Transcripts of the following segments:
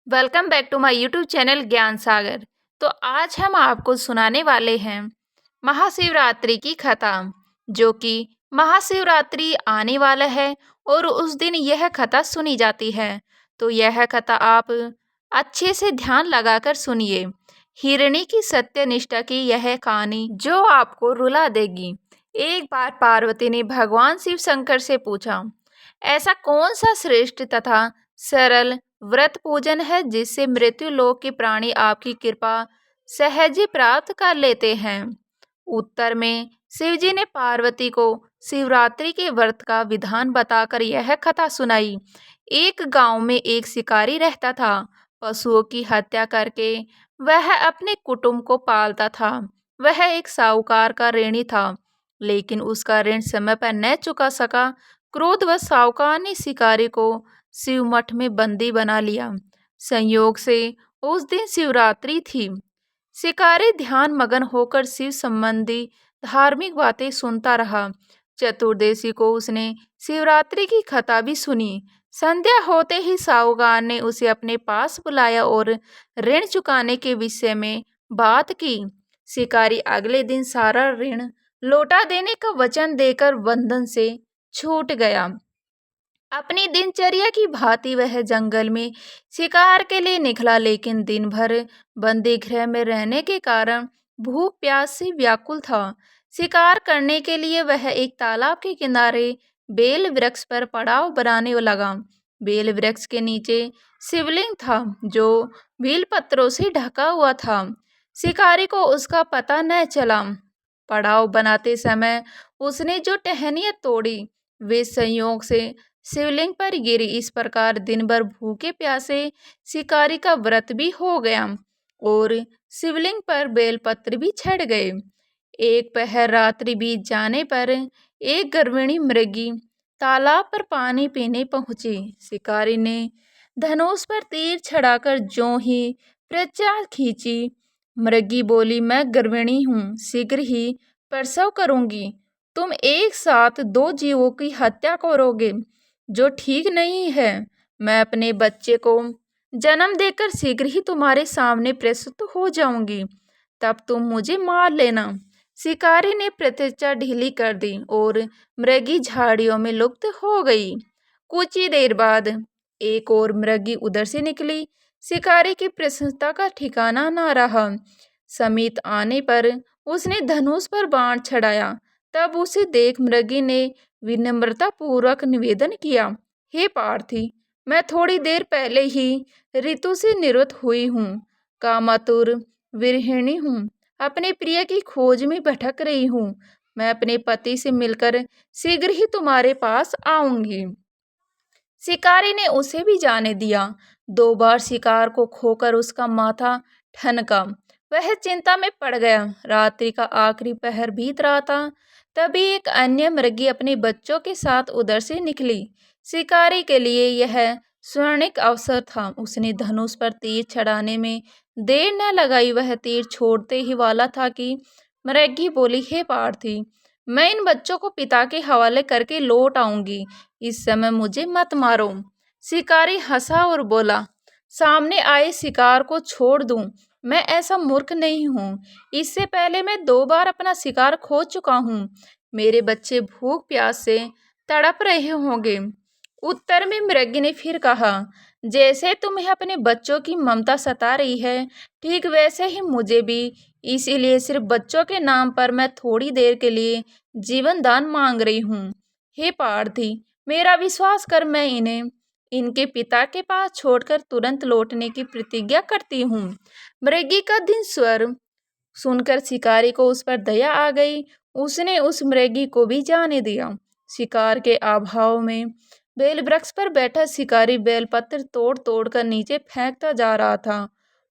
Welcome back to my YouTube channel Gyan Sagar. तो आज हम आपको सुनाने वाले हैं महाशिवरात्रि की कथा, जो कि महाशिवरात्रि आने वाला है और उस दिन यह कथा सुनी जाती है। तो यह कथा आप अच्छे से ध्यान लगाकर सुनिए। हिरणी की सत्यनिष्ठा की यह कहानी जो आपको रुला देगी। एक बार पार्वती ने भगवान शिव शंकर से पूछा, ऐसा कौन सा श्रेष्ठ तथा सरल व्रत पूजन है जिससे मृत्यु लोक के प्राणी आपकी कृपा सहज ही प्राप्त कर लेते हैं। उत्तर में शिवजी ने पार्वती को शिवरात्रि के व्रत का विधान बताकर यह कथा सुनाई। एक गांव में एक शिकारी रहता था। पशुओं की हत्या करके वह अपने कुटुंब को पालता था। वह एक साहूकार का ऋणी था, लेकिन उसका ऋण समय पर न चुका सका। क्रोधवश साहूकार ने शिकारी को शिव मठ में बंदी बना लिया। संयोग से उस दिन शिवरात्रि थी। शिकारी ध्यान मगन होकर शिव संबंधी धार्मिक बातें सुनता रहा। चतुर्दशी को उसने शिवरात्रि की कथा भी सुनी। संध्या होते ही साहूकार ने उसे अपने पास बुलाया और ऋण चुकाने के विषय में बात की। शिकारी अगले दिन सारा ऋण लौटा देने का वचन देकर बंधन से छूट गया। अपनी दिनचर्या की भांति वह जंगल में शिकार के लिए निकला, लेकिन दिन भर बंदी गृह में रहने के कारण भूख प्यास से व्याकुल था। शिकार करने के लिए वह एक तालाब के किनारे बेल वृक्ष पर पड़ाव बनाने लगा। बेल वृक्ष के नीचे शिवलिंग था जो बेल पत्रों से ढका हुआ था। शिकारी को उसका पता न चला। पड़ाव बनाते समय उसने जो टहनियां तोड़ी वे संयोग से शिवलिंग पर गिरी। इस प्रकार दिन भर भूखे प्यासे शिकारी का व्रत भी हो गया और शिवलिंग पर बेलपत्र भी चढ़ गए। एक पहर रात्रि बीत जाने पर एक गर्भिणी मृगी तालाब पर पानी पीने पहुंची। शिकारी ने धनुष पर तीर चढ़ाकर ज्यों ही प्रज्ञा खींची, मृगी बोली, मैं गर्भिणी हूँ, शीघ्र ही प्रसव करूंगी। तुम एक साथ दो जीवों की हत्या करोगे, जो ठीक नहीं है। मैं अपने बच्चे को जन्म देकर शीघ्र ही तुम्हारे सामने प्रस्तुत हो जाऊंगी, तब तुम मुझे मार लेना। शिकारी ने प्रतिज्ञा ढीली कर दी और मृगी झाड़ियों में लुप्त हो गई। कुछ ही देर बाद एक और मृगी उधर से निकली। शिकारी की प्रसन्नता का ठिकाना न रहा। समीप आने पर उसने धनुष पर बाण चढ़ाया। तब उसे देख मृगी ने विनम्रता पूर्वक निवेदन किया, हे पार्थी, मैं थोड़ी देर पहले ही ऋतु से निवृत्त हुई हूँ, कामातुर विरहिणी हूँ, अपने प्रिय की खोज में भटक रही हूँ। मैं अपने पति से मिलकर शीघ्र ही तुम्हारे पास आऊंगी। शिकारी ने उसे भी जाने दिया। दो बार शिकार को खोकर उसका माथा ठनका। वह चिंता में पड़ गया। रात्रि का आखिरी पहर बीत रहा था। तभी एक अन्य मृगी अपने बच्चों के साथ उधर से निकली। शिकारी के लिए यह स्वर्णिक अवसर था। उसने धनुष पर तीर चढ़ाने में देर न लगाई। वह तीर छोड़ते ही वाला था कि मृगी बोली, हे पार्थी, मैं इन बच्चों को पिता के हवाले करके लौट आऊंगी, इस समय मुझे मत मारो। शिकारी हंसा और बोला, सामने आए शिकार को छोड़ दूं, मैं ऐसा मूर्ख नहीं हूँ। इससे पहले मैं 2 बार अपना शिकार खो चुका हूँ। मेरे बच्चे भूख प्यास से तड़प रहे होंगे। उत्तर में मृगी ने फिर कहा, जैसे तुम्हें अपने बच्चों की ममता सता रही है, ठीक वैसे ही मुझे भी। इसीलिए सिर्फ बच्चों के नाम पर मैं थोड़ी देर के लिए जीवन दान मांग रही हूँ। हे पार्थी, मेरा विश्वास कर, मैं इन्हें इनके पिता के पास छोड़कर तुरंत लौटने की प्रतिज्ञा करती हूँ। मृगी का दिन स्वर सुनकर शिकारी को उस पर दया आ गई। उसने उस मृगी को भी जाने दिया। शिकार के अभाव में बेल वृक्ष पर बैठा शिकारी बेलपत्र तोड़ तोड़ कर नीचे फेंकता जा रहा था।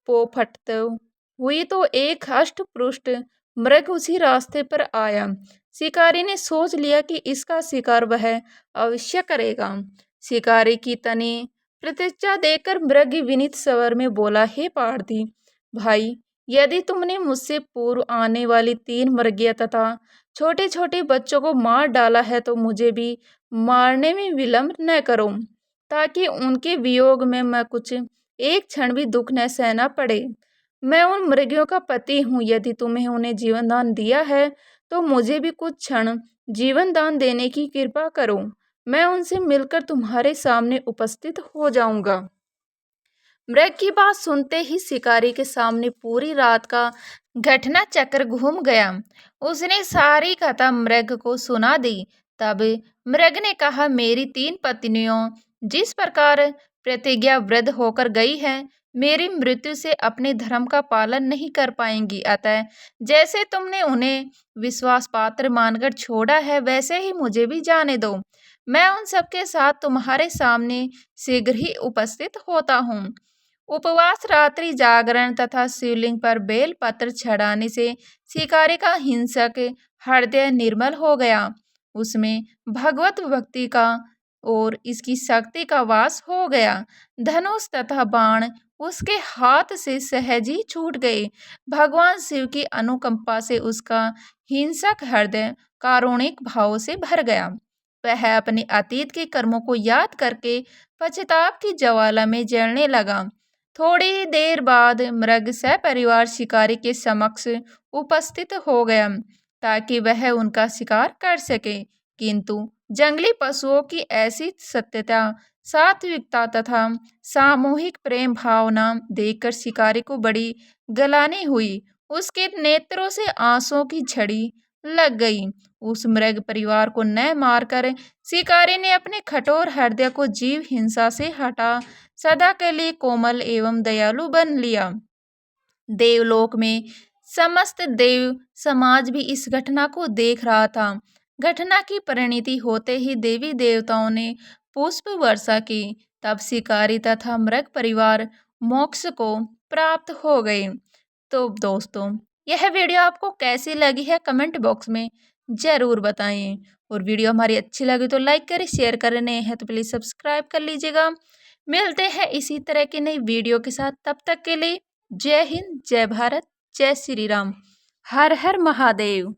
पो फटते हुई तो एक हष्ट पुष्ट मृग उसी रास्ते पर आया। शिकारी ने सोच लिया कि इसका शिकार वह अवश्य करेगा। शिकारी की तनी प्रतिज्ञा देकर मृग विनीत स्वर में बोला, हे पार्थी भाई, यदि तुमने मुझसे पूर्व आने वाली 3 मृगिया तथा छोटे छोटे बच्चों को मार डाला है तो मुझे भी मारने में विलंब न करो, ताकि उनके वियोग में मैं कुछ एक क्षण भी दुख न सहना पड़े। मैं उन मृगियों का पति हूँ, यदि तुम्हें उन्हें जीवन दान दिया है तो मुझे भी कुछ क्षण जीवन दान देने की कृपा करो। मैं उनसे मिलकर तुम्हारे सामने उपस्थित हो जाऊंगा। मृग की बात सुनते ही शिकारी के सामने पूरी रात का घटना चक्र घूम गया। उसने सारी कथा मृग को सुना दी। तब मृग ने कहा, मेरी 3 पत्नियों जिस प्रकार प्रतिज्ञाबद्ध होकर गई है, मेरी मृत्यु से अपने धर्म का पालन नहीं कर पाएंगी। अतः जैसे तुमने उन्हें विश्वास पात्र मानकर छोड़ा है, वैसे ही मुझे भी जाने दो। मैं उन सबके साथ तुम्हारे सामने शीघ्र ही उपस्थित होता हूँ। उपवास, रात्रि जागरण तथा शिवलिंग पर बेल पत्र चढ़ाने से शिकारी का हिंसक हृदय निर्मल हो गया। उसमें भगवत भक्ति का और इसकी शक्ति का वास हो गया। धनुष तथा बाण उसके हाथ से सहज ही छूट गए। भगवान शिव की अनुकंपा से उसका हिंसक हृदय कारुणिक भाव से भर गया। वह अपने अतीत के कर्मों को याद करके पश्चाताप की ज्वाला में जलने लगा। थोड़ी देर बाद मृग सपरिवार शिकारी के समक्ष उपस्थित हो गया ताकि वह उनका शिकार कर सके, किंतु जंगली पशुओं की ऐसी सत्यता, सात्विकता तथा सामूहिक प्रेम भावना देखकर शिकारी को बड़ी गलानी हुई। उसके नेत्रों से आंसुओं की झड़ी लग गई। उस मृग परिवार को न मारकर शिकारी ने अपने कठोर हृदय को जीव हिंसा से हटा सदा के लिए कोमल एवं दयालु बन लिया। देवलोक में समस्त देव समाज भी इस घटना को देख रहा था। घटना की परिणति होते ही देवी देवताओं ने पुष्प वर्षा की। तब शिकारी तथा मृग परिवार मोक्ष को प्राप्त हो गए। तो दोस्तों, यह वीडियो आपको कैसी लगी है कमेंट बॉक्स में ज़रूर बताएं। और वीडियो हमारी अच्छी लगी तो लाइक करें, शेयर करें, नए हैं तो प्लीज़ सब्सक्राइब कर लीजिएगा। मिलते हैं इसी तरह की नई वीडियो के साथ। तब तक के लिए जय हिंद, जय भारत, जय श्री राम। हर हर महादेव।